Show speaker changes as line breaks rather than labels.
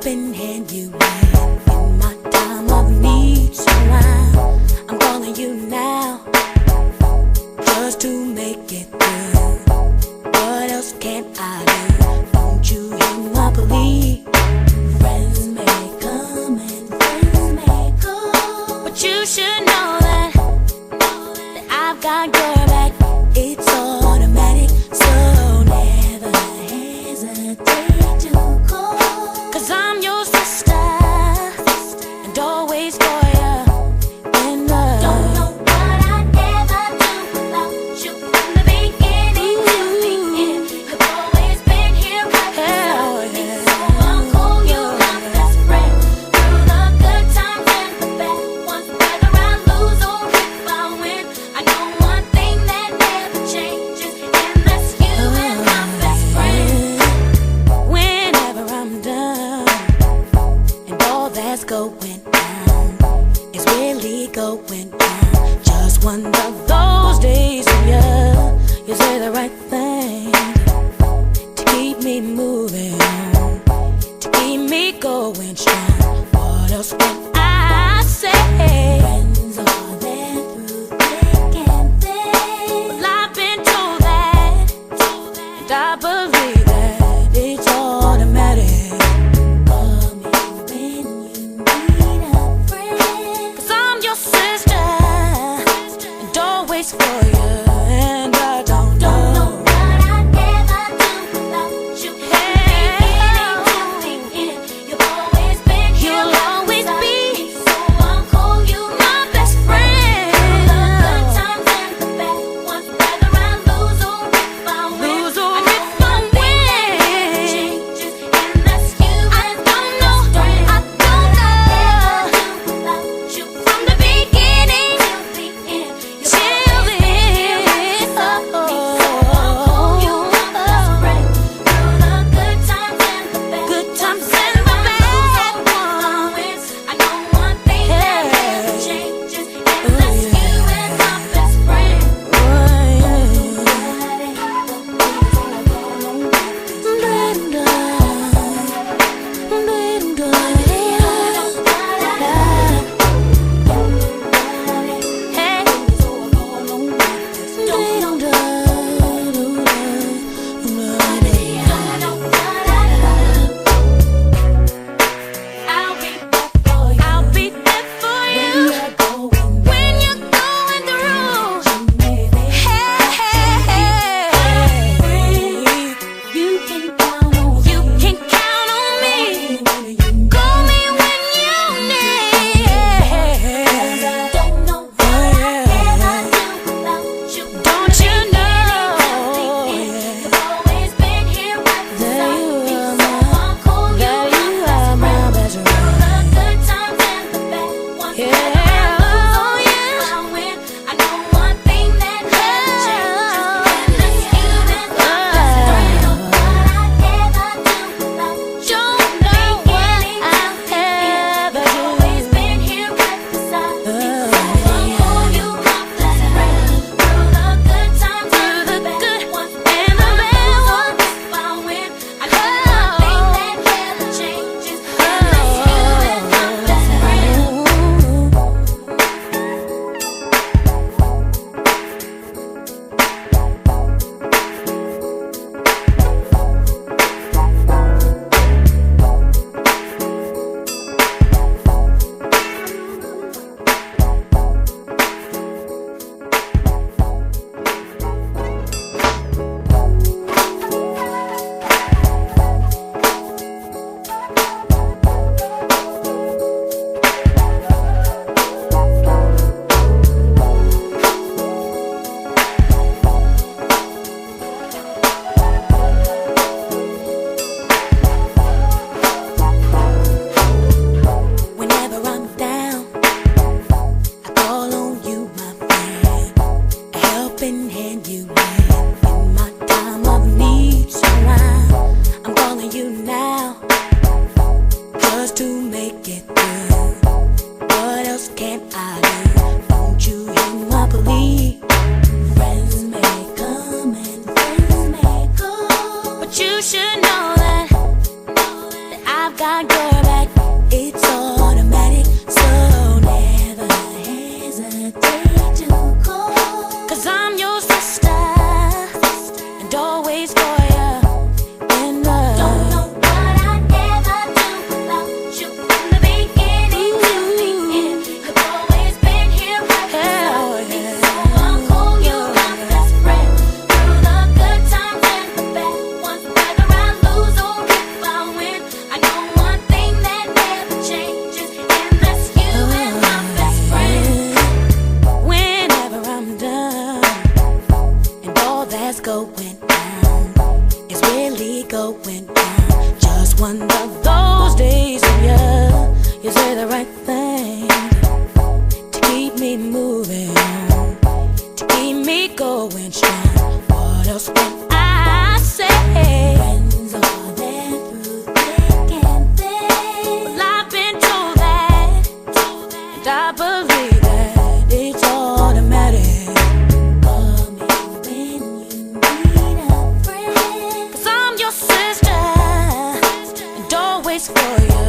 helping hand you hand in my time of need. So I'm calling you now just to make it through. What else can I do? Don't you hear my plea? Friends may come and friends may go, but you should know that I've got your back. It's automatic, so never hesitate to call. 'Cause I'm your sister and always for you. And don't know what I'd ever do without you from the beginning till the end. You've always been here right beside me, so I'll call you my best friend through the good times and the bad ones. Whether I lose or if I win, I know one thing that never changes, and that's you and my best friend. Whenever I'm done and all that's going on is really going on, just one of those days when you say the right thing to keep me moving on, to keep me going strong. What else can I say? Friends are there through thick and thin. Well, I've been told that, and I believe that it's automatic. Call me when you need a friend, 'cause I'm your sister and always for you. And I don't know what I'd ever do without you. From the beginning till the end, you've always been here. You'll always be, so I'll call you my best friend. Through the good times and the bad ones, whether I lose or if I win, I know one thing that never changes, and that's you and my best friend. I don't know what I'd ever do without you. From the beginning till the end, you've always been here right beside me, so I'll call you my best friend. Through the good times and the bad ones, whether I lose or if I win, I know one thing that never changes, and that's you and my best friend. I'll be there for you when you're going through. Hey, you can count on me. Call me when you need. Don't know what I'd ever do without you. Don't you know? You've always been here right beside me, so I'll call you my best friend. Through the good times and the bad ones, whether I lose or if I win, I know one thing that never changes, and that's you and my best friend. Don't know what I'd ever do without you. From the beginning till the end, you've always been here right beside me, so I'll call you my best friend. Through the good times and the bad ones, whether I lose or if I win, I know one thing that never changes, and that's you and my best friend. Whenever I'm down, I call on you, my friend, a helping hand you hand in my time of need. So I'm calling you now just to make it through. What else can I do? Don't you hear my plea? Friends may come and friends may go, but you should know that I've got your back. It's automatic, so never hesitate to call. 'Cause I'm your sister and always for you. And don't know what I'd ever do without you from the beginning to the end. You've always been here right beside me, so I'll call you my best friend through the good times and the bad ones. Whether I lose or if I win, I know one thing that never changes, and that's you and my best friend. Whenever I'm done and all that's going on is really going on, just one of those days when you say the right thing to keep me moving on, to keep me going strong. What else can I say? Friends are there through thick and thin. Well, I've been told that, and I believe that it's automatic. Call me when you need a friend, 'cause I'm your sister and always for you.